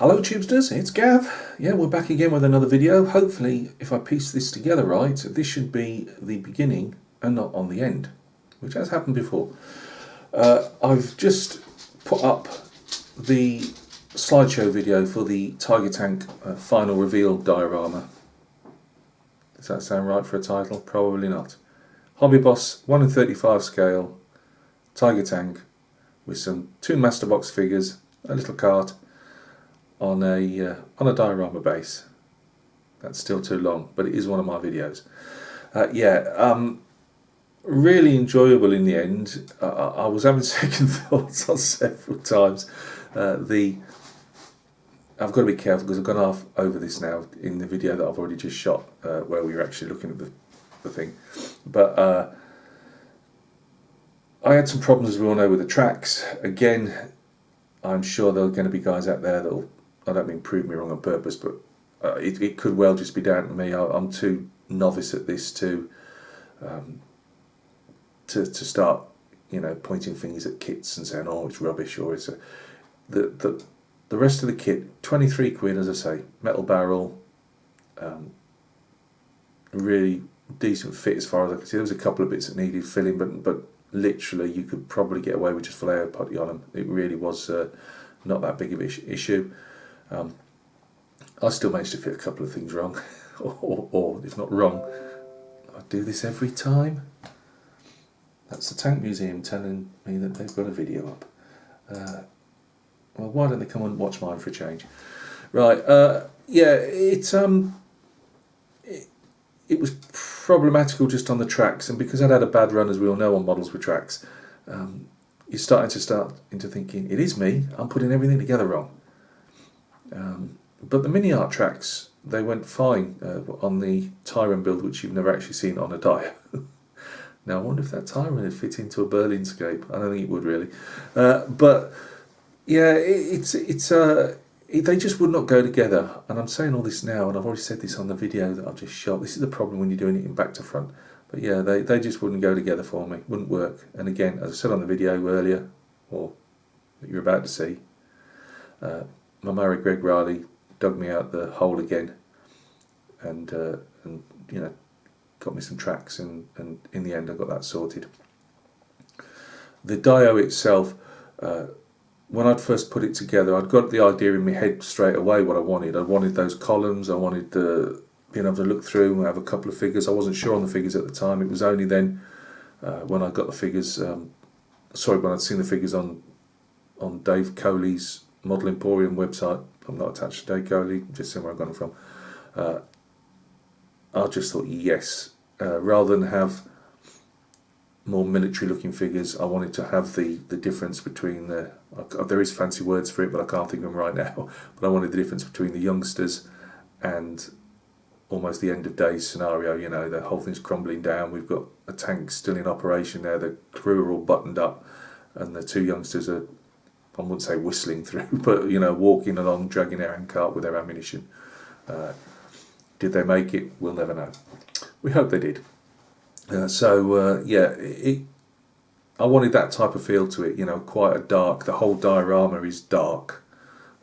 Hello Tubesters, it's Gav. Yeah, we're back again with another video. Hopefully, if I piece this together right, this should be the beginning and not on the end, which has happened before. I've just put up the slideshow video for the Tiger Tank final reveal diorama. Does that sound right for a title? Probably not. Hobby Boss 1 in 35 scale Tiger Tank with some 2 master box figures, a little cart, on a diorama base. That's still too long, but it is one of my videos. Really enjoyable in the end. I was having second thoughts on several times. I've got to be careful because I've gone off over this now in the video that I've already just shot, where we were actually looking at the thing. But I had some problems, as we all know, with the tracks. Again, I'm sure there are going to be guys out there that'll, I don't mean prove me wrong on purpose, but it could well just be down to me. I'm too novice at this to start, pointing fingers at kits and saying, oh, it's rubbish, or it's the rest of the kit. 23 quid, as I say, metal barrel, really decent fit as far as I can see. There was a couple of bits that needed filling, but literally you could probably get away with just Vallejo putty on them. It really was not that big of an issue. I still managed to fit a couple of things wrong, or if not wrong, I do this every time. That's the Tank Museum telling me that they've got a video up. Well, why don't they come and watch mine for a change? Right, it was problematical just on the tracks, and because I'd had a bad run, as we all know, on models with tracks, you're starting into thinking, it is me, I'm putting everything together wrong. But the mini art tracks, they went fine on the Tyrant build, which you've never actually seen on a die. Now I wonder if that Tyrant would fit into a Berlinscape. I don't think it would really. But yeah, they just would not go together. And I'm saying all this now, and I've already said this on the video that I've just shot. This is the problem when you're doing it in back to front. But yeah, they just wouldn't go together for me. Wouldn't work. And again, as I said on the video earlier, or that you're about to see, my Murray Greg Riley dug me out the hole again, and got me some tracks, and in the end I got that sorted. The dio itself, when I'd first put it together, I'd got the idea in my head straight away what I wanted. I wanted those columns, I wanted being able to look through and have a couple of figures. I wasn't sure on the figures at the time. It was only then when I got the figures, when I'd seen the figures on Dave Coley's Model Emporium website. I'm not attached to Dave Coley, just seeing where I've gone from. I just thought, yes, rather than have more military looking figures, I wanted to have the difference between there is fancy words for it, but I can't think of them right now. But I wanted the difference between the youngsters and almost the end of days scenario. The whole thing's crumbling down. We've got a tank still in operation there. The crew are all buttoned up, and the 2 youngsters are, I wouldn't say whistling through, but walking along, dragging their handcart with their ammunition. Did they make it? We'll never know. We hope they did. I wanted that type of feel to it. Quite a dark. The whole diorama is dark,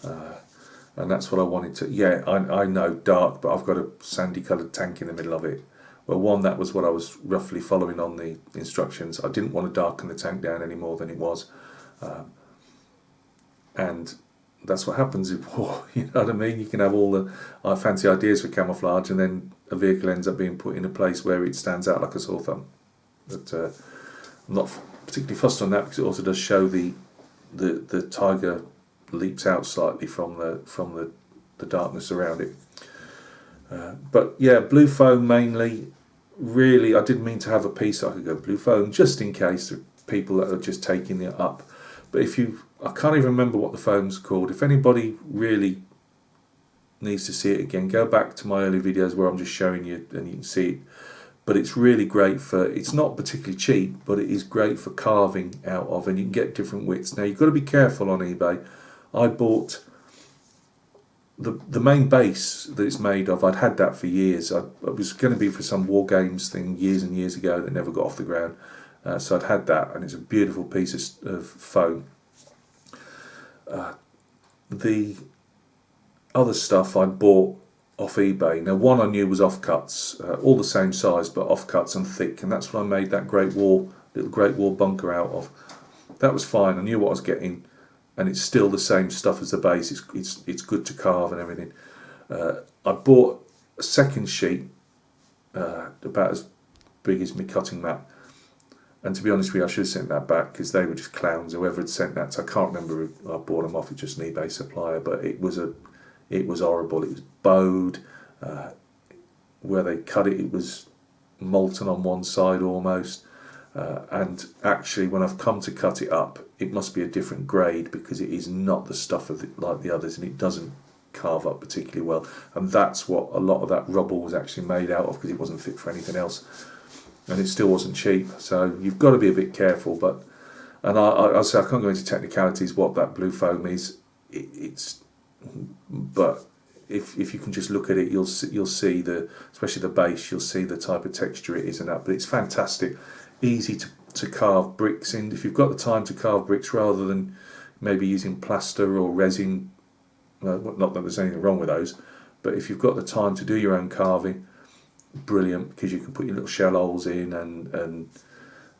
and that's what I wanted to. Yeah, I know dark, but I've got a sandy coloured tank in the middle of it. Well, that was what I was roughly following on the instructions. I didn't want to darken the tank down any more than it was. And that's what happens in war, you know what I mean? You can have all the fancy ideas for camouflage, and then a vehicle ends up being put in a place where it stands out like a sore thumb. But I'm not particularly fussed on that, because it also does show the tiger leaps out slightly from the darkness around it. But yeah, blue foam mainly. Really, I didn't mean to have a piece that I could go blue foam, just in case there are people that are just taking it up. But I can't even remember what the foam's called. If anybody really needs to see it again, go back to my early videos where I'm just showing you and you can see it. But it's really great it's not particularly cheap, but it is great for carving out of, and you can get different widths. Now you've got to be careful on eBay. I bought the main base that it's made of. I'd had that for years. It was going to be for some War Games thing years and years ago that never got off the ground. So I'd had that, and it's a beautiful piece of foam. The other stuff I bought off eBay. Now, one I knew was offcuts, all the same size, but offcuts and thick, and that's what I made that little Great Wall bunker out of. That was fine. I knew what I was getting, and it's still the same stuff as the base. It's good to carve and everything. I bought a second sheet, about as big as my cutting mat. And to be honest with you, I should have sent that back because they were just clowns. Whoever had sent that, so I can't remember who I bought them off. It's just an eBay supplier, but it was horrible. It was bowed. Where they cut it, it was molten on one side almost. And actually, when I've come to cut it up, it must be a different grade because it is not the stuff like the others, and it doesn't carve up particularly well. And that's what a lot of that rubble was actually made out of, because it wasn't fit for anything else. And it still wasn't cheap, so you've got to be a bit careful. But, and I'll say I can't go into technicalities what that blue foam is. But if you can just look at it, you'll see especially the base. You'll see the type of texture it is and that. But it's fantastic, easy to carve bricks in. If you've got the time to carve bricks rather than maybe using plaster or resin, not that there's anything wrong with those, but if you've got the time to do your own carving, brilliant, because you can put your little shell holes in and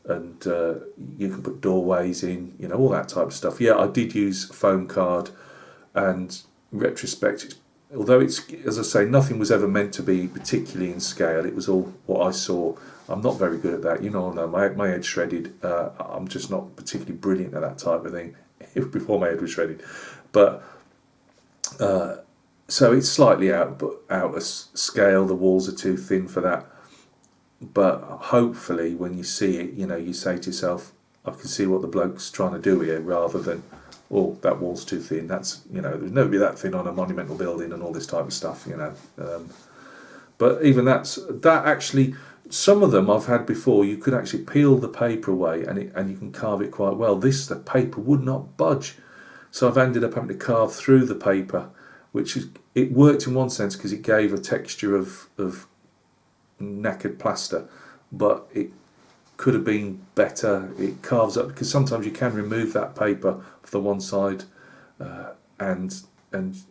you can put doorways in, all that type of stuff. Yeah, I did use foam card, and in retrospect, although it's, as I say, nothing was ever meant to be particularly in scale. It was all what I saw. I'm not very good at that, my head's shredded. I'm just not particularly brilliant at that type of thing. Before my head was shredded, but so it's slightly out of scale. The walls are too thin for that. But hopefully, when you see it, you say to yourself, "I can see what the bloke's trying to do here," rather than, "Oh, that wall's too thin." That's there's nobody that thin on a monumental building and all this type of stuff. But even that actually, some of them I've had before. You could actually peel the paper away, and you can carve it quite well. The paper would not budge, so I've ended up having to carve through the paper. It worked in one sense because it gave a texture of knackered plaster, but it could have been better. It carves up, because sometimes you can remove that paper off the one side and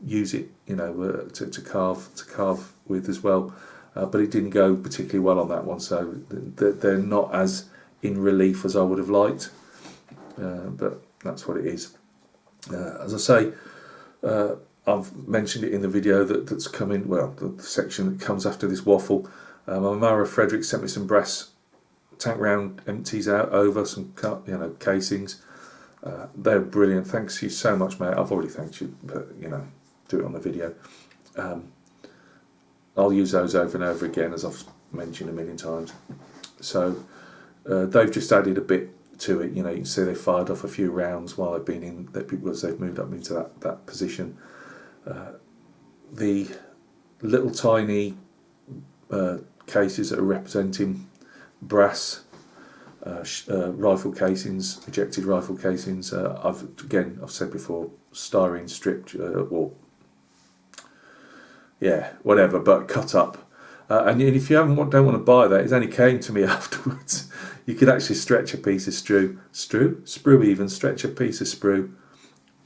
use it, to carve with as well. But it didn't go particularly well on that one, so they're not as in relief as I would have liked. But that's what it is. As I say. I've mentioned it in the video that's coming, the section that comes after this waffle. Amara Frederick sent me some brass tank round empties out over some casings. They're brilliant. Thanks you so much, mate. I've already thanked you, but do it on the video. I'll use those over and over again, as I've mentioned a million times. So they've just added a bit to it. You can see they fired off a few rounds while they've been in that, because they've moved up into that position. The little tiny cases that are representing brass rifle casings, ejected rifle casings. I've said before, styrene stripped whatever, but cut up. And if you don't want to buy that, it only came to me afterwards. You could actually stretch a piece of stretch a piece of sprue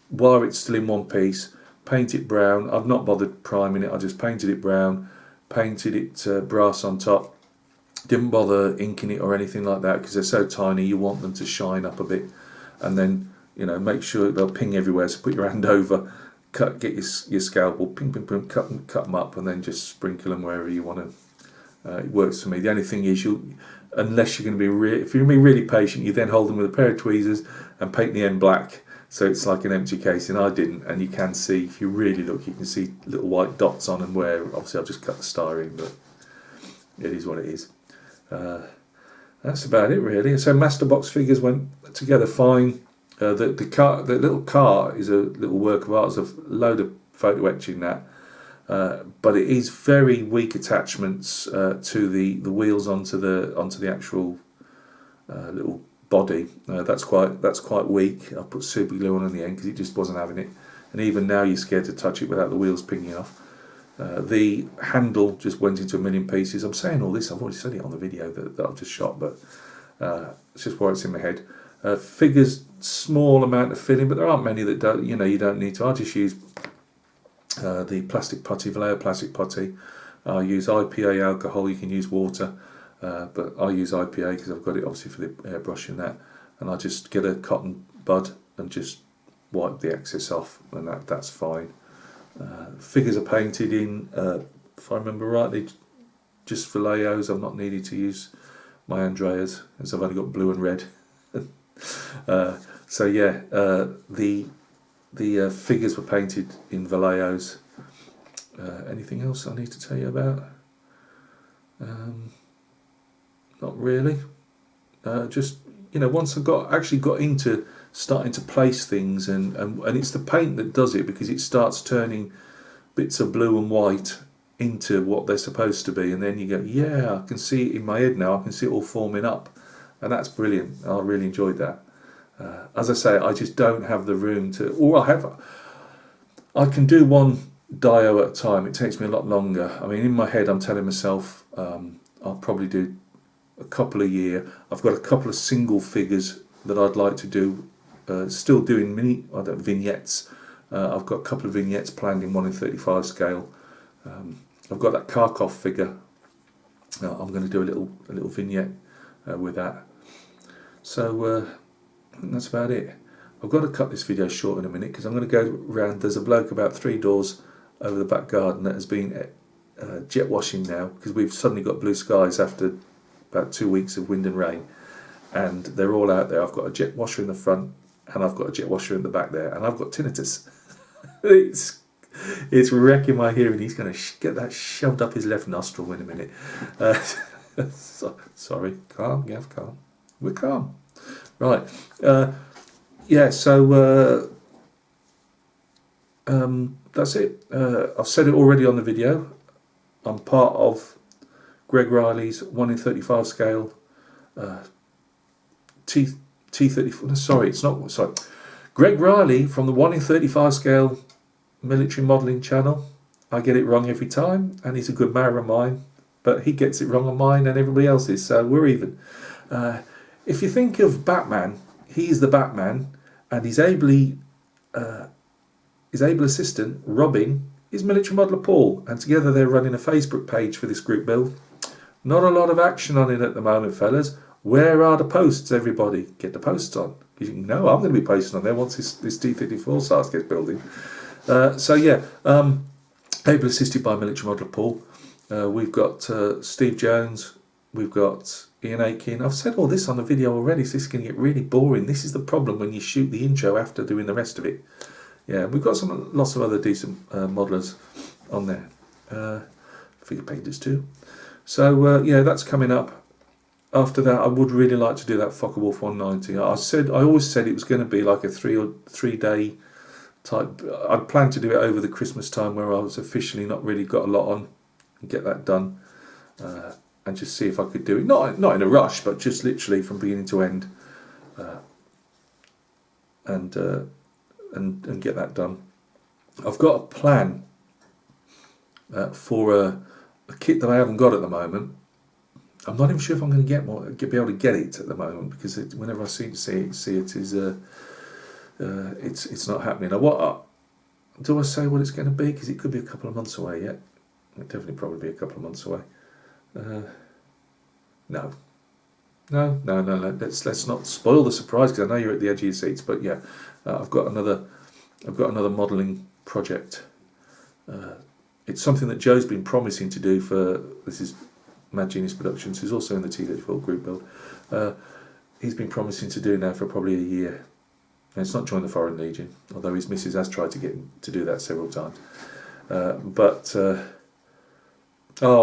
while it's still in one piece. Paint it brown. I've not bothered priming it. I just painted it brown, painted it brass on top. Didn't bother inking it or anything like that, because they're so tiny. You want them to shine up a bit, and then make sure they'll ping everywhere. So put your hand over, get your scalpel, ping, cut them up, and then just sprinkle them wherever you want to. It works for me. The only thing is, unless you're going to be if you're going to be really patient, you then hold them with a pair of tweezers and paint the end black. So it's like an empty casing. I didn't, and you can see, if you really look, you can see little white dots on them where obviously I've just cut the styrene, but it is what it is. That's about it really. So master box figures went together fine. The little car is a little work of art. There's a load of photo etching that, but it is very weak attachments to the wheels onto the actual little body. That's quite weak. I put super glue on the end because it just wasn't having it, and even now you're scared to touch it without the wheels pinging off. The handle just went into a million pieces. I'm saying all this, I've already said it on the video that I've just shot, but it's just why it's in my head. Figures, small amount of filling, but there aren't many that don't. You don't need to. I just use the plastic putty, Vallejo plastic putty. I use IPA alcohol, you can use water, but I use IPA because I've got it obviously for the airbrush and that, and I just get a cotton bud and just wipe the excess off, and that's fine. Figures are painted in, if I remember rightly, just Vallejos. I'm not needing to use my Andreas, as I've only got blue and red. So yeah, the figures were painted in Vallejos. Anything else I need to tell you about? Not really. Just, once I actually got into starting to place things, and it's the paint that does it, because it starts turning bits of blue and white into what they're supposed to be, and then you go, yeah, I can see it in my head now, I can see it all forming up, and that's brilliant. I really enjoyed that. As I say, I just don't have the room to, or I can do one dio at a time. It takes me a lot longer. I mean, in my head I'm telling myself I'll probably do a couple a year. I've got a couple of single figures that I'd like to do, still doing vignettes. I've got a couple of vignettes planned in 1:35 scale. I've got that Kharkov figure. I'm going to do a little vignette with that. So I think that's about it. I've got to cut this video short in a minute because I'm going to go round. There's a bloke about 3 doors over the back garden that has been jet washing now, because we've suddenly got blue skies after about 2 weeks of wind and rain, and they're all out there. I've got a jet washer in the front and I've got a jet washer in the back there, and I've got tinnitus. It's wrecking my hearing. He's going to get that shoved up his left nostril in a minute. Sorry, calm, Gav, calm. We're calm. Right. Yeah, so that's it. I've said it already on the video. I'm part of Greg Riley's 1:35 scale T34. Sorry, it's not. Sorry, Greg Riley from the 1:35 scale military modelling channel. I get it wrong every time, and he's a good marrow of mine, but he gets it wrong on mine and everybody else's, so we're even. If you think of Batman, he's the Batman, and his able assistant Robin is military modeller Paul, and together they're running a Facebook page for this group build. Not a lot of action on it at the moment, fellas. Where are the posts, everybody? Get the posts on, because you know I'm going to be posting on there once this T-34 starts gets building. So yeah, able assisted by military modeller Paul. We've got Steve Jones, we've got Ian Aitken. I've said all this on the video already, so this is going to get really boring. This is the problem when you shoot the intro after doing the rest of it. Yeah, we've got lots of other decent modellers on there. Figure painters too. So yeah, that's coming up. After that, I would really like to do that Focke-Wulf 190. I always said it was going to be like a 3 day type. I'd planned to do it over the Christmas time, where I was officially not really got a lot on, and get that done, and just see if I could do it. Not in a rush, but just literally from beginning to end, and get that done. I've got a plan for a kit that I haven't got at the moment. I'm not even sure if I'm going to be able to get it at the moment, because whenever I see it is it's not happening. Now, what do I say what it's going to be? Because it could be a couple of months away yet. It'll definitely probably be a couple of months away. No. Let's not spoil the surprise, because I know you're at the edge of your seats. But yeah, I've got another modelling project. It's something that Joe's been promising to do for. This is Mad Genius Productions, who's also in the T-34 group build. He's been promising to do now for probably a year. And it's not join the Foreign Legion, although his missus has tried to get him to do that several times. Oh,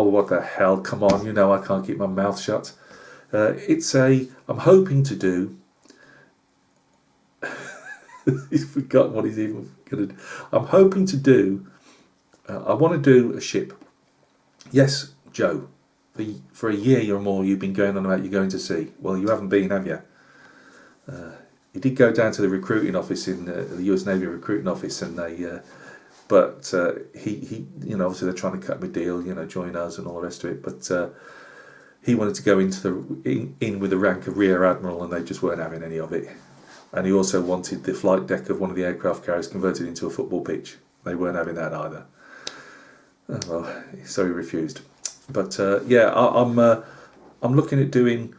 what the hell, come on, you know I can't keep my mouth shut. I'm hoping to do, he's forgotten what he's even going to do. I'm hoping to do, I want to do a ship. Yes, Joe, for a year or more you've been going on about you're going to sea. Well, you haven't been, have you? He did go down to the recruiting office in the US Navy recruiting office, and they, he, obviously they're trying to cut him a deal, join us and all the rest of it. But he wanted to go in with the rank of Rear Admiral, and they just weren't having any of it. And he also wanted the flight deck of one of the aircraft carriers converted into a football pitch. they weren't having that either. Oh, well, so he refused. But yeah, I'm looking at doing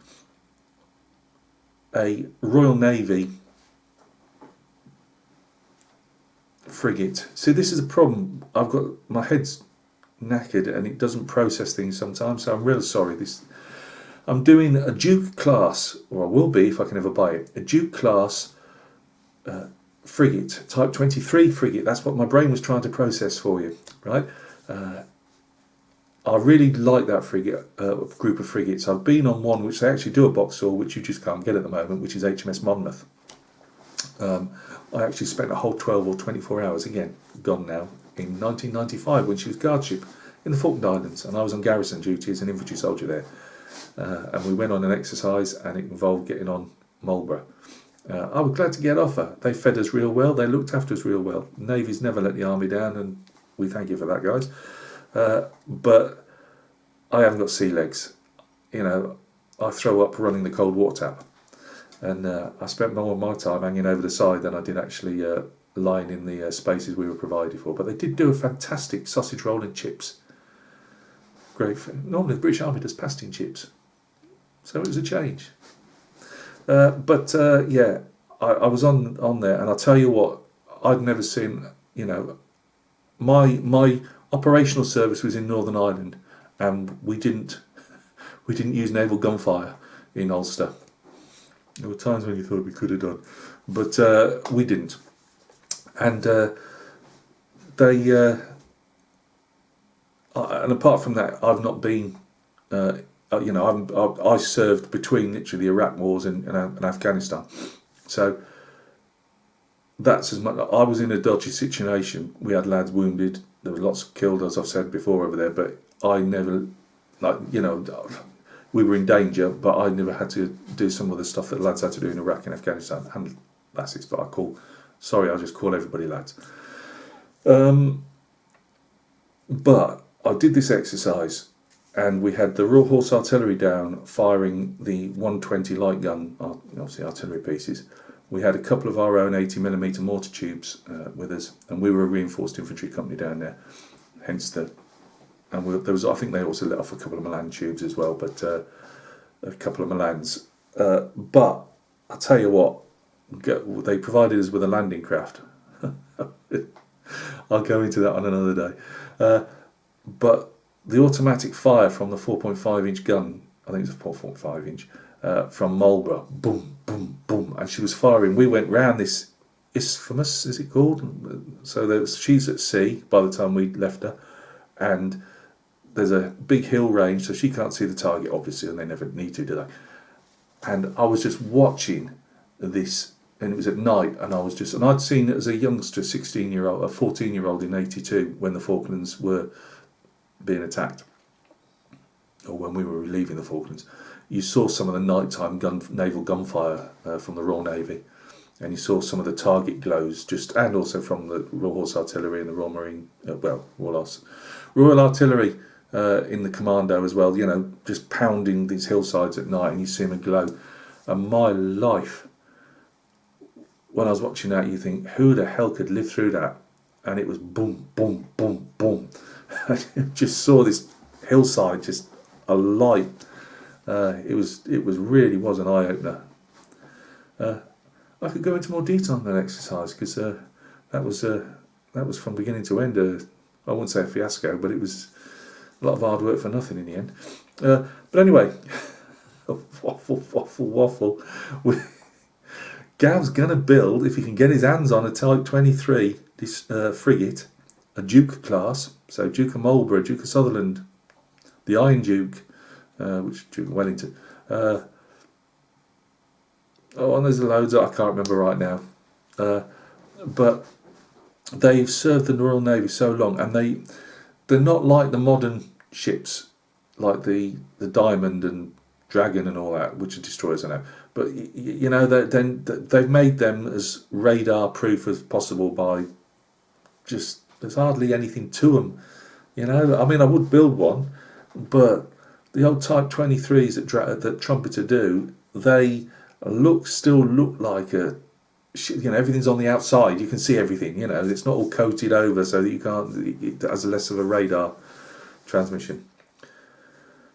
a Royal Navy frigate. See, this is a problem. I've got my head's knackered and it doesn't process things sometimes. So I'm really sorry. I'm doing a Duke class, or I will be if I can ever buy it. A Duke class frigate, Type 23 frigate. That's what my brain was trying to process for you, right? I really like that frigate, group of frigates. I've been on one which they actually do a box tour, which you just can't get at the moment, which is HMS Monmouth. I actually spent a whole 12 or 24 hours, again, gone now, in 1995 when she was guardship in the Falkland Islands, and I was on garrison duty as an infantry soldier there. And we went on an exercise and it involved getting on Marlborough. I was glad to get off her. They fed us real well, they looked after us real well. Navy's never let the army down, and we thank you for that, guys. But I haven't got sea legs. You know, I throw up running the cold water tap. And I spent more of my time hanging over the side than I did actually lying in the spaces we were provided for. But they did do a fantastic sausage roll and chips. Great. Normally the British Army does pasty chips. So it was a change. But yeah, I was on there, and I'll tell you what, I'd never seen, you know, my operational service was in Northern Ireland, and we didn't use naval gunfire in Ulster. There were times when you thought we could have done, but we didn't. And and apart from that, I've not been, you know, I served between literally the Iraq wars and Afghanistan. So that's as much. I was in a dodgy situation. We had lads wounded. There were lots killed, as I've said before, over there. But I never, like, you know, we were in danger, but I never had to do some of the stuff that lads had to do in Iraq and Afghanistan. And that's it. But I just call everybody lads. But I did this exercise, and we had the Royal Horse Artillery down firing the 120 light gun, obviously artillery pieces. We had a couple of our own 80mm mortar tubes with us, and we were a reinforced infantry company down there. Hence there was, I think they also let off a couple of Milan tubes as well, but a couple of Milans. But I'll tell you what, they provided us with a landing craft. I'll go into that on another day. But the automatic fire from the 4.5 inch gun, I think it's a 4.5 inch, from Marlborough, boom, boom, boom, and she was firing. We went round this isthmus, is it called? So she's at sea by the time we left her, and there's a big hill range, so she can't see the target, obviously, and they never need to, do they? And I was just watching this, and it was at night, and I'd seen it as a youngster, 16-year-old, a 14-year-old in 82, when the Falklands were being attacked, or when we were relieving the Falklands. You saw some of the nighttime naval gunfire from the Royal Navy, and you saw some of the target glows, and also from the Royal Horse Artillery and the Royal Marine, Royal Artillery in the Commando as well, you know, just pounding these hillsides at night, and you see them aglow. And my life, when I was watching that, you think, who the hell could live through that? And it was boom, boom, boom, boom. I just saw this hillside just alight. It really was an eye opener. I could go into more detail on that exercise, because that was from beginning to end. I wouldn't say a fiasco, but it was a lot of hard work for nothing in the end. But anyway, waffle. Gav's gonna build, if he can get his hands on a Type 23 frigate, a Duke class, so Duke of Marlborough, Duke of Sutherland, the Iron Duke, which Duke of Wellington. And there's loads I can't remember right now. But they've served the Royal Navy so long, and they're not like the modern ships, like the Diamond and Dragon and all that, which are destroyers, I know. But you know, they've made them as radar proof as possible by just, there's hardly anything to them. You know, I mean, I would build one, but the old Type 23s that Trumpeter do, they still look like a everything's on the outside. You can see everything. It's not all coated over so that you can't. It has less of a radar transmission.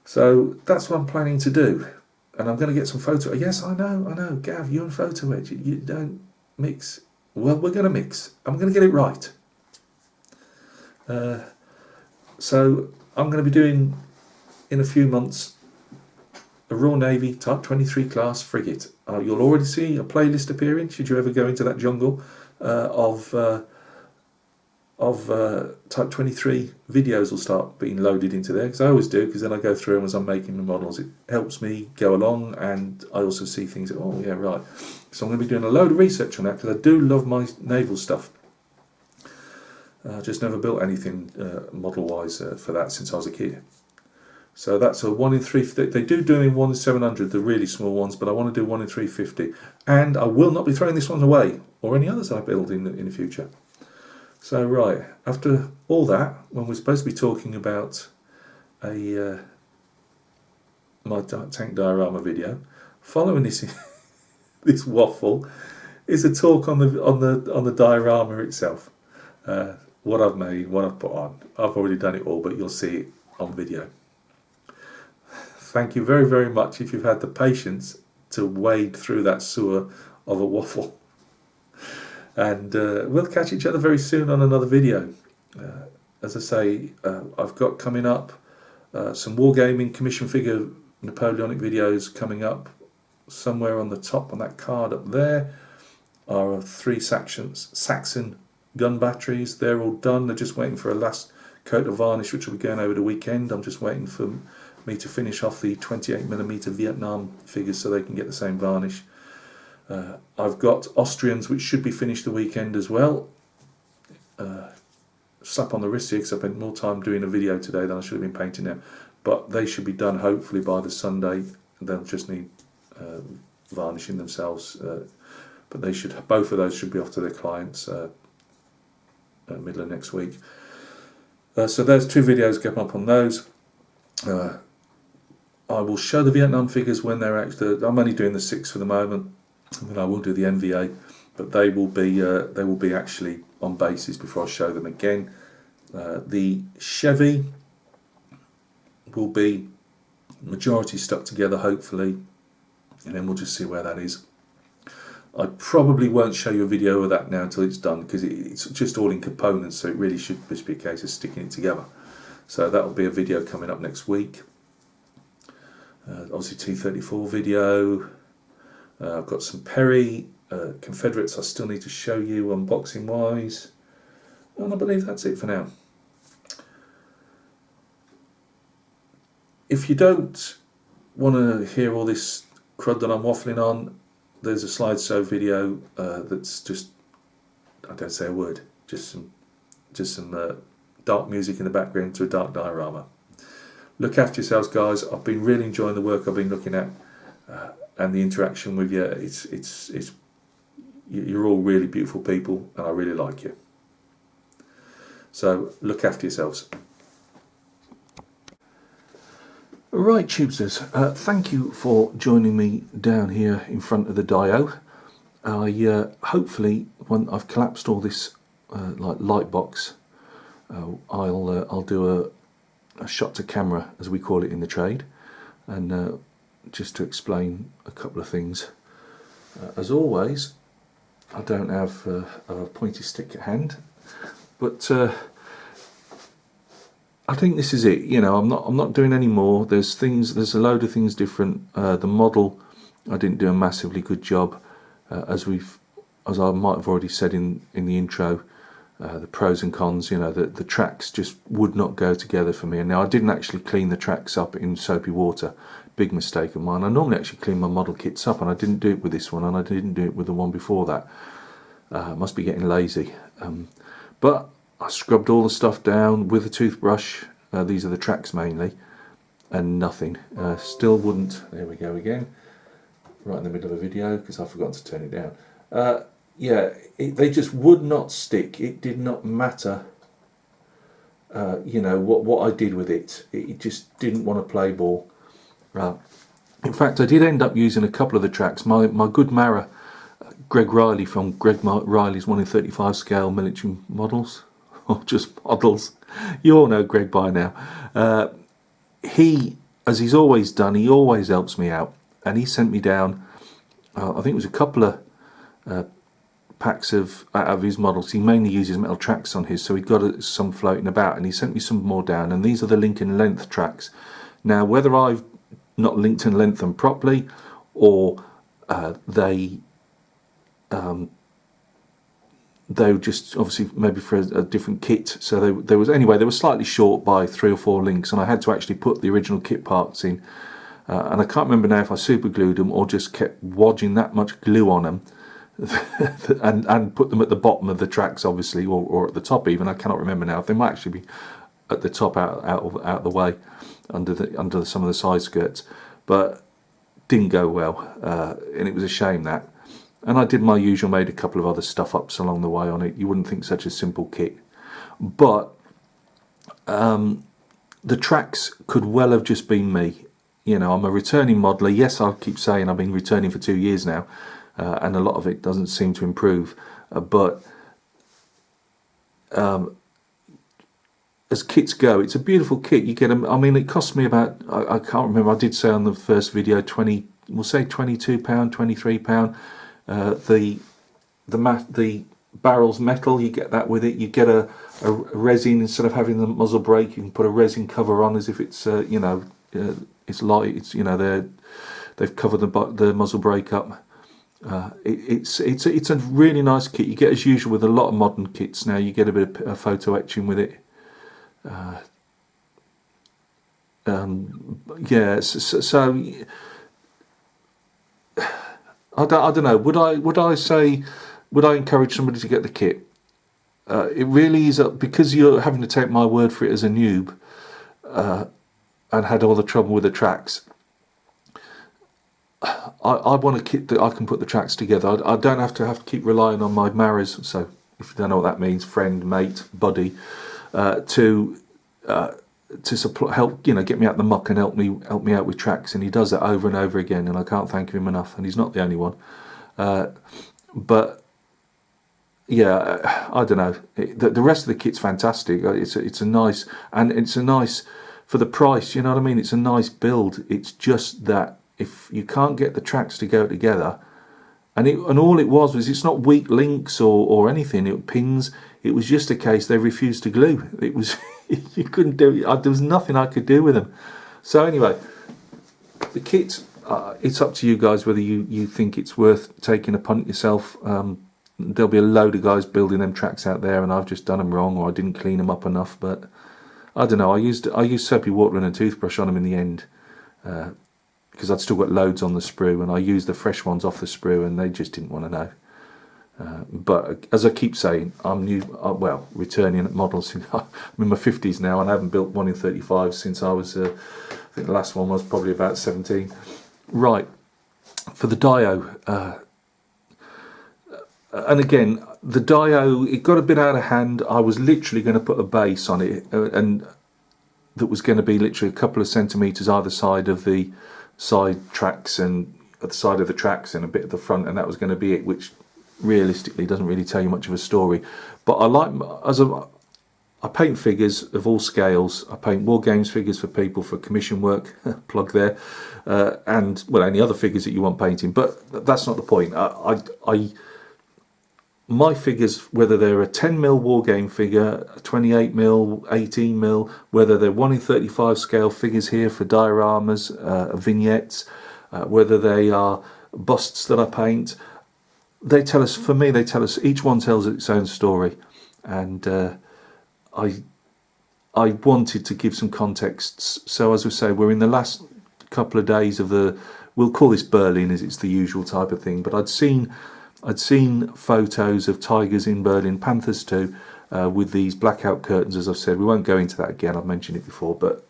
So that's what I'm planning to do, and I'm going to get some photo. Yes, I know, Gav, you and Photo Edge, you don't mix. Well, we're going to mix. I'm going to get it right. So I'm going to be doing in a few months a Royal Navy Type 23 class frigate. You'll already see a playlist appearing should you ever go into that jungle of Type 23 videos will start being loaded into there, because I always do, because then I go through them as I'm making the models. It helps me go along, and I also see things that, oh yeah, right. So I'm going to be doing a load of research on that, because I do love my naval stuff. Just never built anything model wise for that since I was a kid. So that's a 1 in 3. They do in 1 in 700, the really small ones, but I want to do 1 in 350, and I will not be throwing this one away or any others I build in the future. So right, after all that, when we're supposed to be talking about my tank diorama video, following this this waffle is a talk on the diorama itself. What I've made, what I've put on. I've already done it all, but you'll see it on video. Thank you very, very much if you've had the patience to wade through that sewer of a waffle. And we'll catch each other very soon on another video. As I say, I've got coming up some wargaming commission figure Napoleonic videos coming up. Somewhere on the top on that card up there are 3 Saxon gun batteries. They're all done. They're just waiting for a last coat of varnish, which will be going over the weekend. I'm just waiting for me to finish off the 28mm Vietnam figures so they can get the same varnish. I've got Austrians which should be finished the weekend as well. Slap on the wrist here because I spent more time doing a video today than I should have been painting them. But they should be done hopefully by the Sunday. They'll just need varnishing themselves. But both of those should be off to their clients middle of next week. So there's 2 videos going up on those. I will show the Vietnam figures when they're actually. I'm only doing the 6 for the moment. I mean, I will do the NVA, but they will be actually on bases before I show them again. The Chevy will be majority stuck together, hopefully, and then we'll just see where that is. I probably won't show you a video of that now until it's done, because it's just all in components, so it really should just be a case of sticking it together. So that will be a video coming up next week. Obviously T-34 video. I've got some Perry Confederates I still need to show you unboxing wise, and I believe that's it for now. If you don't want to hear all this crud that I'm waffling on, there's a slideshow video that's just, I don't say a word, just some dark music in the background to a dark diorama. Look after yourselves, guys. I've been really enjoying the work I've been looking at. And the interaction with you, you're all really beautiful people, and I really like you. So look after yourselves. Right, Tubesers, thank you for joining me down here in front of the Dio. Hopefully, when I've collapsed all this light box, I'll do a shot to camera, as we call it in the trade, and just to explain a couple of things. As always, I don't have a pointy stick at hand, but I think this is it. I'm not doing any more. There's a load of things different. The model, I didn't do a massively good job, as I might have already said in the intro. The pros and cons, the tracks just would not go together for me. And now I didn't actually clean the tracks up in soapy water. Big mistake of mine. I normally actually clean my model kits up, and I didn't do it with this one, and I didn't do it with the one before that. Must be getting lazy. But I scrubbed all the stuff down with a toothbrush. These are the tracks mainly, and nothing. Still wouldn't. There we go again. Right in the middle of a video because I forgot to turn it down. They just would not stick. It did not matter. What I did with it. It just didn't want to play ball. In fact, I did end up using a couple of the tracks. My good Mara Greg Riley from Riley's 1 in 35 scale military models, or just models. You all know Greg by now. He, as he's always done, he always helps me out, and he sent me down, I think it was a couple of packs out of his models. He mainly uses metal tracks on his, so he'd got some floating about, and he sent me some more down, and these are the link and length tracks. Now, whether I've not linked and length them properly, or they were just obviously maybe for a different kit, so they were slightly short by 3 or 4 links, and I had to actually put the original kit parts in, and I can't remember now if I super glued them or just kept wodging that much glue on them and put them at the bottom of the tracks, obviously, or at the top even. I cannot remember now. They might actually be at the top, out of the way, under some of the side skirts, but didn't go well, and it was a shame that. And I did my usual, made a couple of other stuff ups along the way on it. You wouldn't think such a simple kit, but the tracks could well have just been me. You know, I'm a returning modeler. Yes, I keep saying I've been returning for 2 years now, and a lot of it doesn't seem to improve, but as kits go, it's a beautiful kit. You get them. I mean, it cost me about, I can't remember, I did say on the first video, we'll say £22, £23. The barrel's metal, you get that with it. You get a resin, instead of having the muzzle brake, you can put a resin cover on as if it's it's light. It's, they've covered the muzzle brake up. It's a really nice kit. You get, as usual with a lot of modern kits now, you get a bit of photo etching with it. So I don't know. Would I encourage somebody to get the kit? It really is because you're having to take my word for it as a noob, and had all the trouble with the tracks. I want a kit that I can put the tracks together. I don't have to keep relying on my Maras. So if you don't know what that means, friend, mate, buddy, to help, get me out the muck and help me out with tracks, and he does that over and over again, and I can't thank him enough. And he's not the only one, but yeah, I don't know. The rest of the kit's fantastic. It's a nice, and it's a nice for the price. You know what I mean? It's a nice build. It's just that if you can't get the tracks to go together, and all it was it's not weak links or anything. It pins. It was just a case they refused to glue. It was you couldn't do it. There was nothing I could do with them. So anyway, the kit. It's up to you guys whether you think it's worth taking a punt yourself. There'll be a load of guys building them tracks out there, and I've just done them wrong, or I didn't clean them up enough. But I don't know. I used soapy water and a toothbrush on them in the end, because I'd still got loads on the sprue, and I used the fresh ones off the sprue, and they just didn't want to know. But as I keep saying, I'm new. Returning at models. I'm in my 50s now, and I haven't built 1 in 35 since I was. I think the last one was probably about 17. Right, for the Dio. And again, the Dio, it got a bit out of hand. I was literally going to put a base on it, and that was going to be literally a couple of centimetres either side of the side tracks, and at the side of the tracks, and a bit at the front, and that was going to be it, which realistically doesn't really tell you much of a story. But I paint figures of all scales. I paint war games figures for people for commission work, plug there, and any other figures that you want painting. But that's not the point. My figures, whether they're a 10mm war game figure, a 28mm, 18mm, whether they're 1 in 35 scale figures here for dioramas, vignettes, whether they are busts that I paint, they tell us, each one tells its own story. And I wanted to give some contexts. So as we say, we're in the last couple of days of we'll call this Berlin, as it's the usual type of thing, but I'd seen photos of tigers in Berlin, panthers too, with these blackout curtains. As I've said, we won't go into that again. I've mentioned it before, but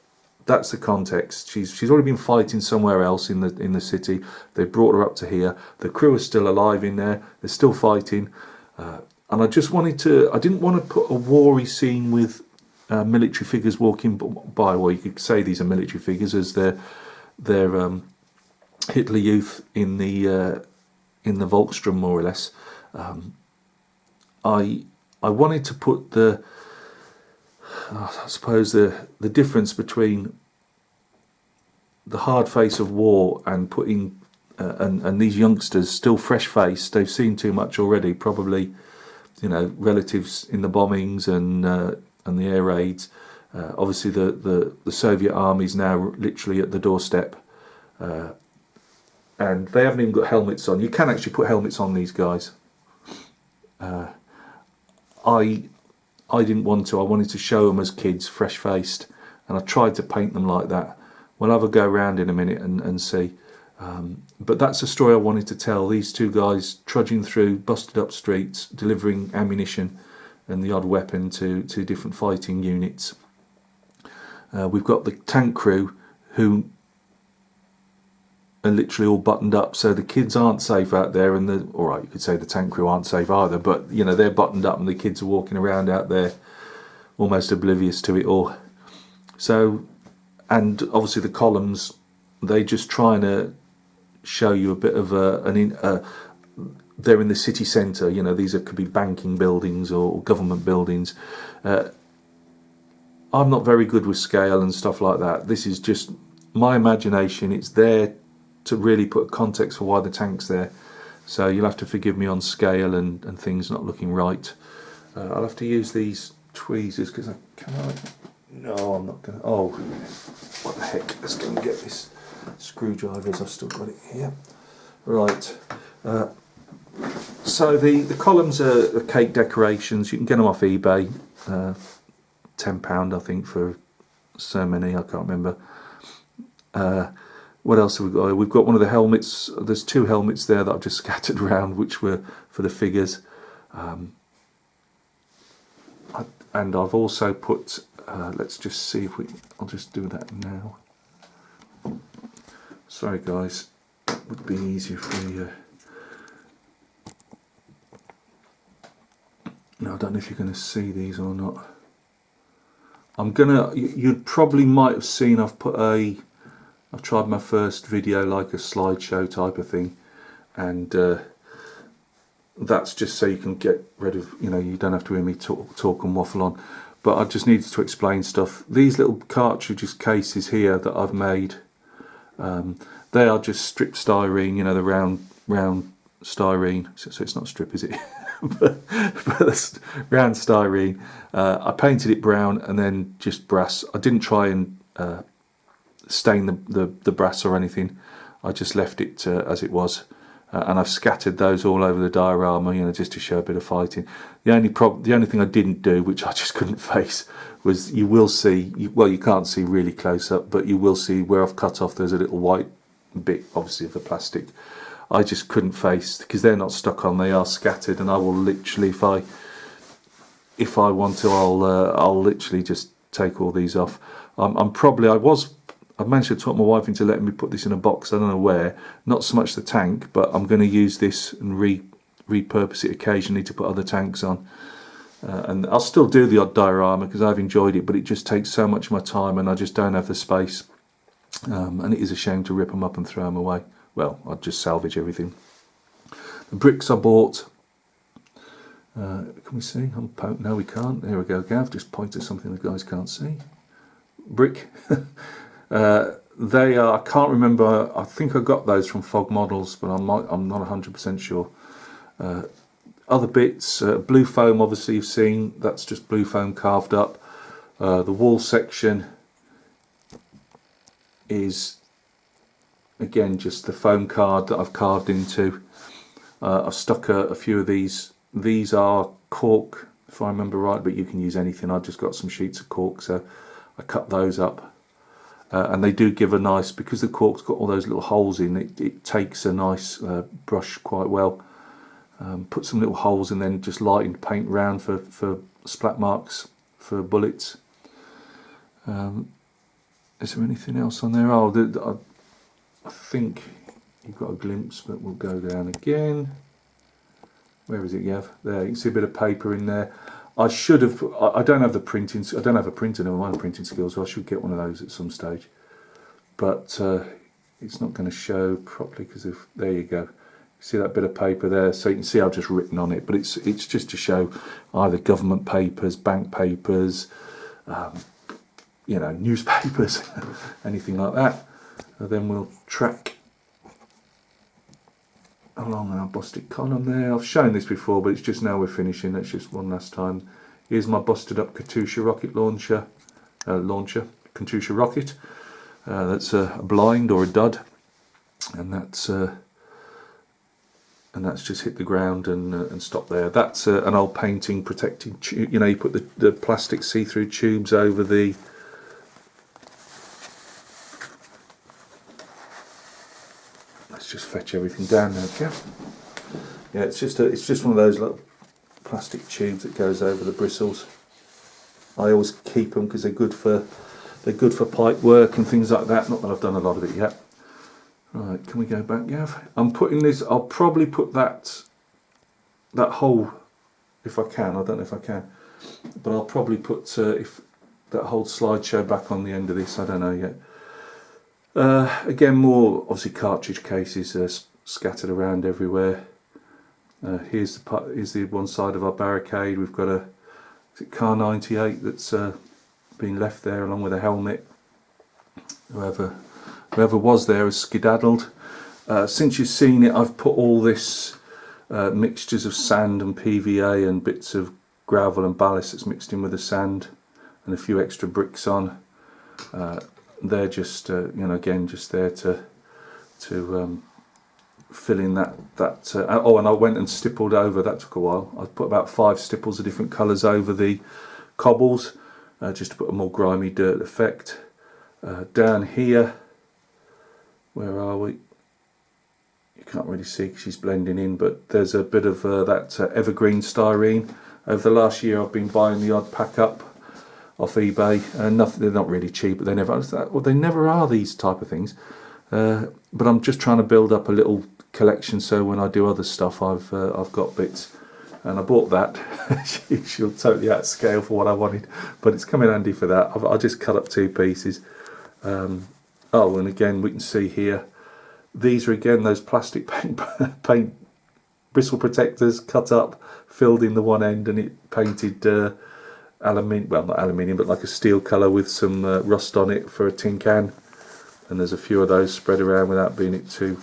that's the context. She's already been fighting somewhere else in the city. They brought her up to here. The crew is still alive in there. They're still fighting, and I just wanted to. I didn't want to put a war-y scene with military figures walking by. Well, you could say these are military figures, as they're Hitler Youth in the in the Volkstrom, more or less. I wanted to put the, I suppose the difference between the hard face of war and putting and these youngsters still fresh faced. They've seen too much already, probably, you know, relatives in the bombings and the air raids. Obviously the Soviet army's now literally at the doorstep, and they haven't even got helmets on. You can actually put helmets on these guys. I didn't want to. I wanted to show them as kids, fresh faced, and I tried to paint them like that. We'll have a go around in a minute and see. But that's a story I wanted to tell. These two guys trudging through busted up streets, delivering ammunition and the odd weapon to different fighting units. We've got the tank crew who are literally all buttoned up, so the kids aren't safe out there, and all right, you could say the tank crew aren't safe either, but you know, they're buttoned up and the kids are walking around out there almost oblivious to it all. So, and obviously the columns, they just trying to show you a bit of they're in the city centre. You know, these could be banking buildings or government buildings. I'm not very good with scale and stuff like that. This is just my imagination. It's there to really put context for why the tank's there. So you'll have to forgive me on scale and things not looking right. I'll have to use these tweezers because no, I'm not going to. Oh, what the heck. Let's go and get this screwdrivers. I've still got it here. Right. So the columns are cake decorations. You can get them off eBay. £10 I think for so many. I can't remember. What else have we got? We've got one of the helmets. There's two helmets there that I've just scattered around, which were for the figures. And I've also put, let's just see if I'll just do that now. Sorry guys, it would be easier for you. No, I don't know if you're going to see these or not. You probably might have seen I've tried my first video like a slideshow type of thing, and that's just so you can get rid of, you know, you don't have to hear me talk and waffle on. But I just needed to explain stuff. These little cartridges cases here that I've made, they are just strip styrene, you know, the round styrene. So it's not strip, is it? but it's round styrene. I painted it brown and then just brass. I didn't try and stain the brass or anything. I just left it as it was. And I've scattered those all over the diorama, you know, just to show a bit of fighting. The only thing I didn't do, which I just couldn't face, was you will see, well, you can't see really close up, but you will see where I've cut off. There's a little white bit, obviously, of the plastic. I just couldn't face, because they're not stuck on, they are scattered, and I will literally, if I want to, I'll literally just take all these off. I've managed to talk my wife into letting me put this in a box, I don't know where, not so much the tank, but I'm going to use this and repurpose it occasionally to put other tanks on. And I'll still do the odd diorama because I've enjoyed it, but it just takes so much of my time and I just don't have the space. And it is a shame to rip them up and throw them away. Well, I'd just salvage everything. The bricks I bought, can we see? No, we can't. There we go, Gav, just point to something the guys can't see. Brick. They are, I can't remember, I think I got those from Fog Models, but I'm not 100% sure. Other bits, blue foam obviously you've seen, that's just blue foam carved up. The wall section is again just the foam card that I've carved into. I've stuck a few of these are cork if I remember right, but you can use anything. I've just got some sheets of cork, so I cut those up. And they do give a nice, because the cork's got all those little holes in it, it takes a nice brush quite well. Put some little holes and then just lightened paint around for splat marks for bullets. Is there anything else on there? Oh, I think you've got a glimpse, but we'll go down again. Where is it, Gav? There, you can see a bit of paper in there. I should have. I don't have the printing. I don't have a printer. Never mind printing skills. So I should get one of those at some stage. But it's not going to show properly because there you go. See that bit of paper there? So you can see I've just written on it, but it's just to show either government papers, bank papers, you know, newspapers, anything like that. And then we'll track along our busted column there. I've shown this before, but it's just now we're finishing. That's just one last time. Here's my busted up Katusha rocket launcher, Katusha rocket. That's a blind or a dud, and that's just hit the ground and stopped there. That's an old painting protecting tube. You know, you put the plastic see-through tubes over the. Let's just fetch everything down now, Kev. Yeah, it's just one of those little plastic tubes that goes over the bristles. I always keep them because they're good for pipe work and things like that. Not that I've done a lot of it yet. Right, can we go back, Gav? I'm putting this. I'll probably put that hole, if I can. I don't know if I can, but I'll probably put if that whole slideshow back on the end of this. I don't know yet. Again, more obviously cartridge cases scattered around everywhere. Here's the one side of our barricade. We've got a car 98 that's been left there along with a helmet. Whoever was there has skedaddled. Since you've seen it, I've put all this mixtures of sand and PVA and bits of gravel and ballast that's mixed in with the sand and a few extra bricks on. They're just you know, again, just there to fill in that oh, and I went and stippled over. That took a while. I put about 5 stipples of different colours over the cobbles, just to put a more grimy dirt effect. Down here, where are we? You can't really see because she's blending in, but there's a bit of that evergreen styrene. Over the last year, I've been buying the odd pack up off eBay, and they're not really cheap, but they never are these type of things. But I'm just trying to build up a little collection, so when I do other stuff, I've got bits, and I bought that. She'll totally out scale for what I wanted, but it's come in handy for that. I just cut up 2 pieces. Oh, and again, we can see here, these are again those plastic paint bristle protectors cut up, filled in the one end, and it painted aluminium, well, not aluminium, but like a steel colour with some rust on it for a tin can. And there's a few of those spread around without being it too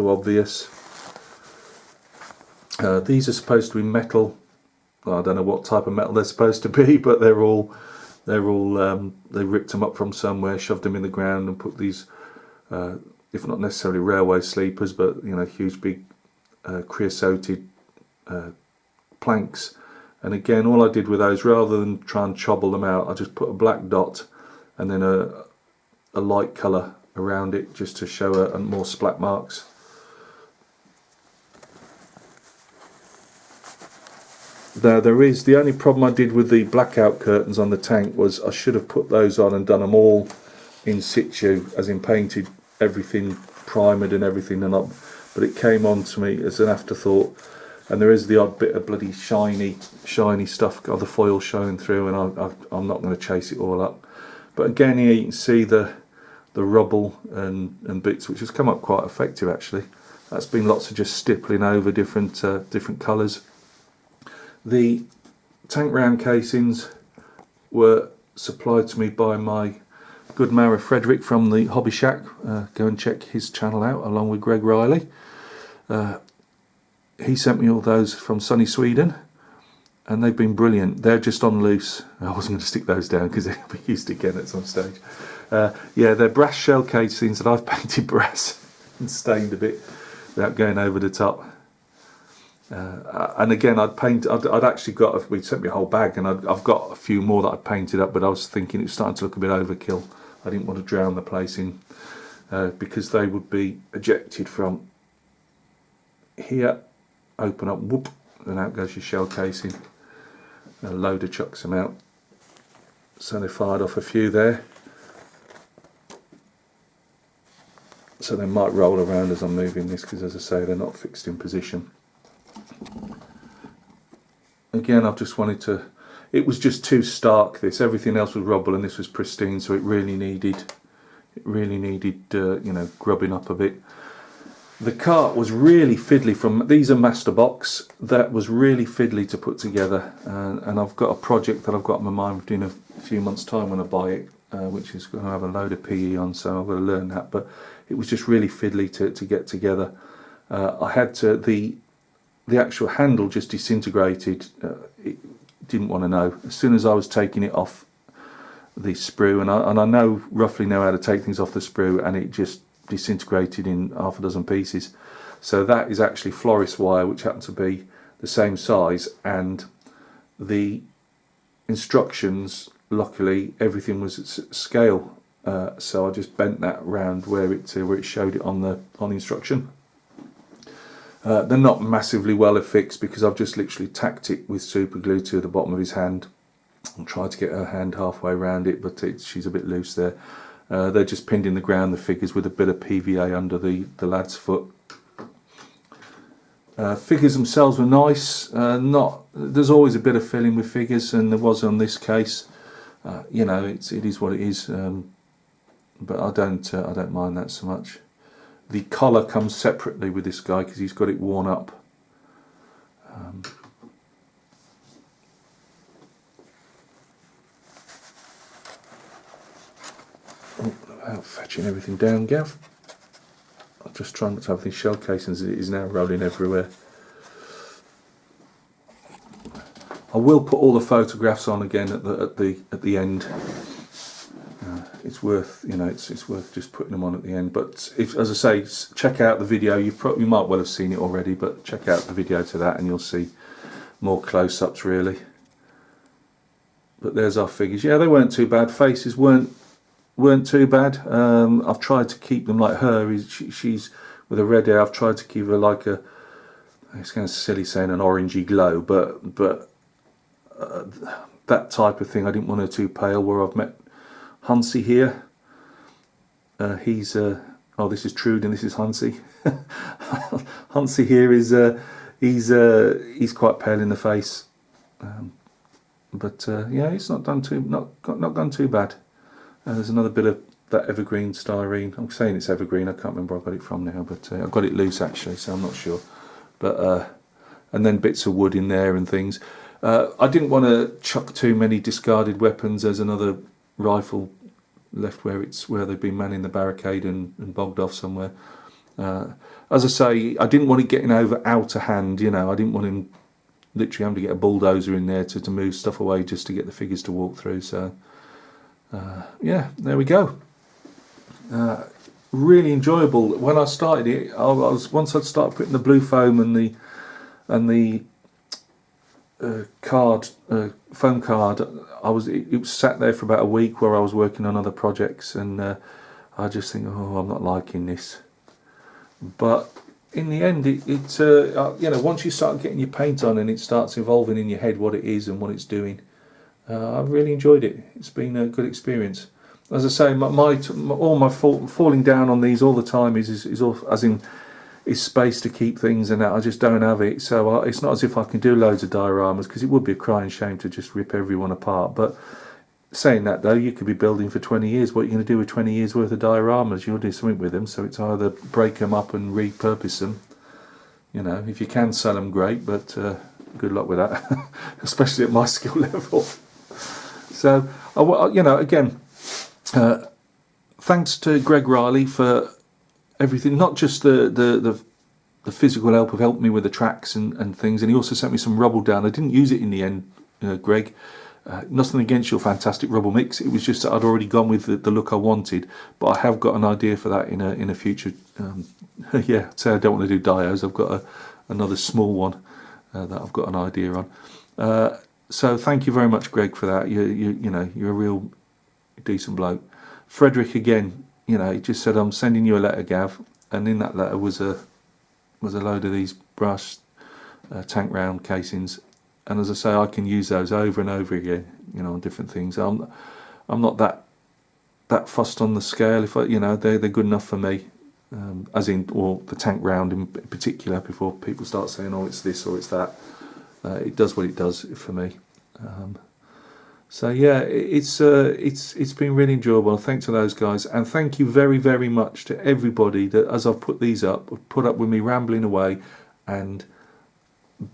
obvious. These are supposed to be metal. Well, I don't know what type of metal they're supposed to be, but they ripped them up from somewhere, shoved them in the ground, and put these, if not necessarily railway sleepers, but you know, huge big creosoted planks. And again, all I did with those, rather than try and chobble them out, I just put a black dot and then a light colour around it, just to show more splat marks. There is the only problem I did with the blackout curtains on the tank was I should have put those on and done them all in situ, as in painted everything, primered and everything, but it came on to me as an afterthought. And there is the odd bit of bloody shiny stuff, got the foil showing through, and I'm not going to chase it all up. But again, here you can see the rubble and bits, which has come up quite effective actually. That's been lots of just stippling over different colours. The tank round casings were supplied to me by my good Mara Frederick from the Hobby Shack. Go and check his channel out, along with Greg Riley. He sent me all those from sunny Sweden, and they've been brilliant. They're just on loose. I wasn't going to stick those down because they'll be used again at some stage. Yeah, they're brass shell casings that I've painted brass and stained a bit without going over the top. And again, I'd actually got, we sent me a whole bag, and I've got a few more that I'd painted up, but I was thinking it was starting to look a bit overkill. I didn't want to drown the place in, because they would be ejected from here, open up, whoop, and out goes your shell casing. A loader chucks them out. So they fired off a few there. So they might roll around as I'm moving this, because as I say, they're not fixed in position. Again, I've just wanted to, it was just too stark, this. Everything else was rubble and this was pristine, so it really needed you know, grubbing up a bit. The cart was really fiddly. These are master box. That was really fiddly to put together, and I've got a project that I've got in my mind in a few months' time when I buy it, which is going to have a load of PE on, so I've got to learn that. But it was just really fiddly to get together. I had to the actual handle just disintegrated. It didn't want to know. As soon as I was taking it off the sprue, and I roughly know how to take things off the sprue, and it just disintegrated in half a dozen pieces. So that is actually florist wire, which happened to be the same size, and the instructions, luckily everything was at scale, so I just bent that round where it showed it on the instruction. They're not massively well affixed because I've just literally tacked it with super glue to the bottom of his hand and tried to get her hand halfway around it, but she's a bit loose there. They're just pinned in the ground, the figures, with a bit of PVA under the lad's foot. Figures themselves were nice. There's always a bit of filling with figures, and there was on this case. You know, it is what it is. But I don't mind that so much. The collar comes separately with this guy because he's got it worn up. Without fetching everything down, Gav. I'm just trying not to have these shell casings. It is now rolling everywhere. I will put all the photographs on again at the end. It's worth, you know, it's worth just putting them on at the end. But if, as I say, check out the video. You might well have seen it already, but check out the video to that, and you'll see more close-ups really. But there's our figures. Yeah, they weren't too bad. Faces weren't too bad. I've tried to keep them like her. She's with a red hair. I've tried to keep her like a. It's kind of silly saying an orangey glow, but that type of thing. I didn't want her too pale. Where I've met Hansi here. He's oh, this is Trude and this is Hansi. Hansi here is he's quite pale in the face, but yeah, it's not gone too bad. There's another bit of that evergreen styrene. I'm saying it's evergreen. I can't remember where I got it from now, but I got it loose actually, so I'm not sure. But and then bits of wood in there and things. I didn't want to chuck too many discarded weapons. There's another rifle left where they've been manning the barricade and bogged off somewhere. As I say, I didn't want it getting out of hand. You know, I didn't want him literally having to get a bulldozer in there to move stuff away just to get the figures to walk through. So yeah, there we go. Really enjoyable. When I started it, once I'd started putting the blue foam and the foam card, it was sat there for about a week where I was working on other projects, and I just think, oh, I'm not liking this. But in the end, you know, once you start getting your paint on and it starts evolving in your head what it is and what it's doing, I've really enjoyed it. It's been a good experience. As I say, all my falling down on these all the time is all, as in, is space to keep things, and that I just don't have it. So it's not as if I can do loads of dioramas, because it would be a crying shame to just rip everyone apart. But saying that though, you could be building for 20 years. What are you going to do with 20 years worth of dioramas? You'll do something with them. So it's either break them up and repurpose them. You know, if you can sell them, great, but good luck with that, especially at my skill level. So, you know, again, thanks to Greg Riley for everything, not just the physical help of helping me with the tracks and things, and he also sent me some rubble down. I didn't use it in the end, Greg. Nothing against your fantastic rubble mix. It was just that I'd already gone with the look I wanted, but I have got an idea for that in a future. Yeah, so I don't want to do dios. I've got another small one that I've got an idea on. So thank you very much, Greg, for that. You know, you're a real decent bloke. Frederick, again, you know, he just said, I'm sending you a letter, Gav, and in that letter was a load of these brass tank round casings, and as I say, I can use those over and over again, you know, on different things. I'm not that fussed on the scale. If you know, they're good enough for me, as in, or the tank round in particular. Before people start saying, oh, it's this or it's that, it does what it does for me. So yeah, it's been really enjoyable. Thanks to those guys, and thank you very, very much to everybody that, as I've put these up, put up with me rambling away and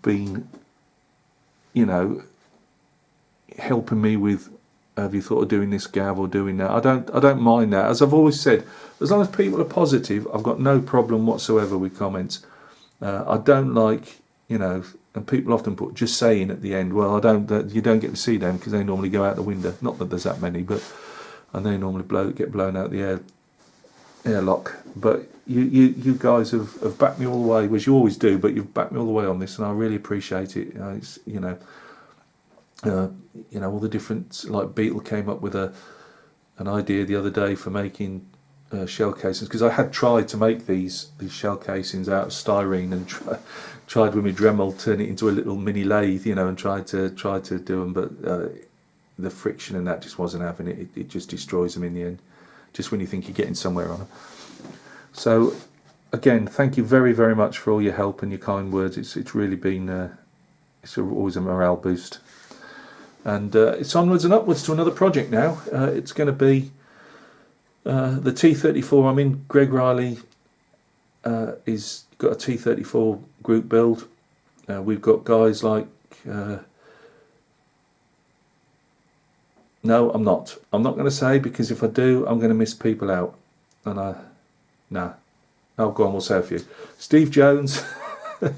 been, you know, helping me with, have you thought of doing this, Gav, or doing that? I don't mind that. As I've always said, as long as people are positive, I've got no problem whatsoever with comments. I don't like, you know, and people often put just saying at the end, well, you don't get to see them because they normally go out the window. Not that there's that many, but and they normally get blown out the airlock. But you guys have backed me all the way, which you always do, but you've backed me all the way on this, and I really appreciate it. It's, you know, all the different, like Beetle came up with an idea the other day for making shell casings, because I had tried to make these shell casings out of styrene and tried with my Dremel turn it into a little mini lathe, you know, and tried to do them, but the friction and that just wasn't having it. It just destroys them in the end, just when you think you're getting somewhere on them. So again, thank you very, very much for all your help and your kind words. It's really been it's always a morale boost, and it's onwards and upwards to another project now. It's going to be the T34. I mean, Greg Riley is got a T34 group build. We've got guys like no, I'm not going to say, because if I do, I'm going to miss people out, and oh, go on, we'll say a few. Steve Jones, the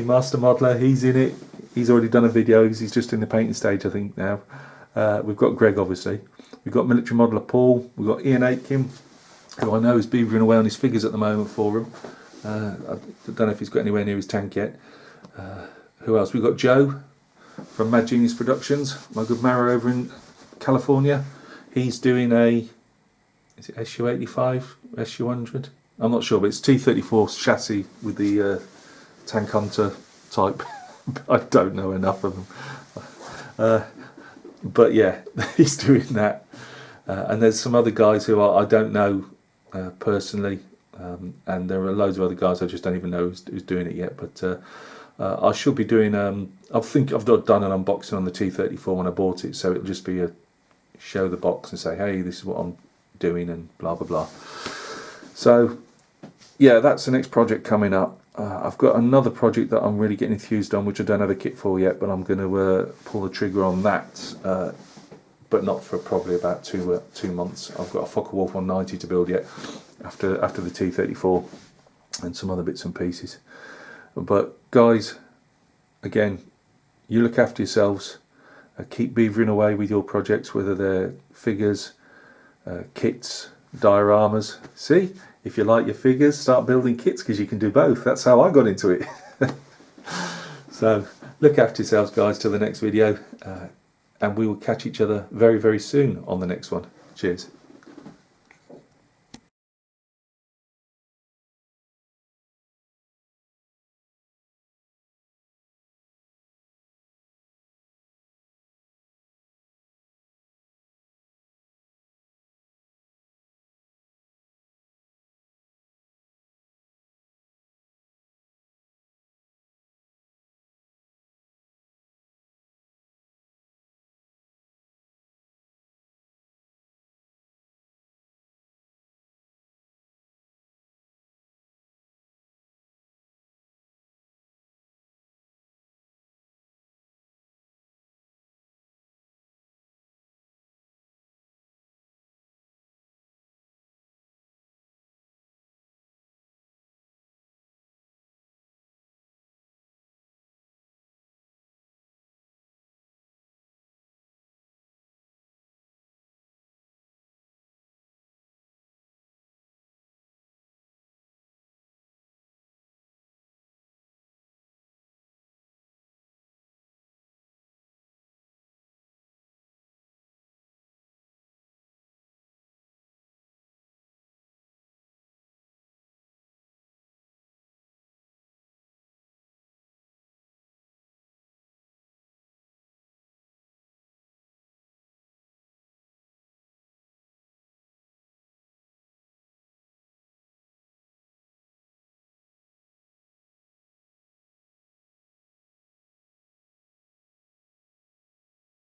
master modeler, he's in it. He's already done a video. He's just in the painting stage, I think, now. We've got Greg, obviously. We've got military modeler Paul. We've got Ian Aitken, who I know is beavering away on his figures at the moment for him. I don't know if he's got anywhere near his tank yet. Who else? We've got Joe from Mad Genius Productions, my good marrow over in California. He's doing is it SU85, SU100? I'm not sure, but it's T34 chassis with the Tank Hunter type. I don't know enough of them. But yeah, he's doing that. And there's some other guys who I don't know personally, and there are loads of other guys I just don't even know who's doing it yet. But I should be doing. I think I've done an unboxing on the T34 when I bought it, so it'll just be a show the box and say, hey, this is what I'm doing, and blah blah blah. So yeah, that's the next project coming up. I've got another project that I'm really getting enthused on, which I don't have a kit for yet, but I'm going to pull the trigger on that, but not for probably about 2 months. I've got a Focke-Wulf 190 to build yet, after the T34, and some other bits and pieces. But guys, again, you look after yourselves. Keep beavering away with your projects, whether they're figures, kits, dioramas. See? If you like your figures, start building kits, because you can do both. That's how I got into it. So look after yourselves, guys, till the next video, and we will catch each other very, very soon on the next one. Cheers.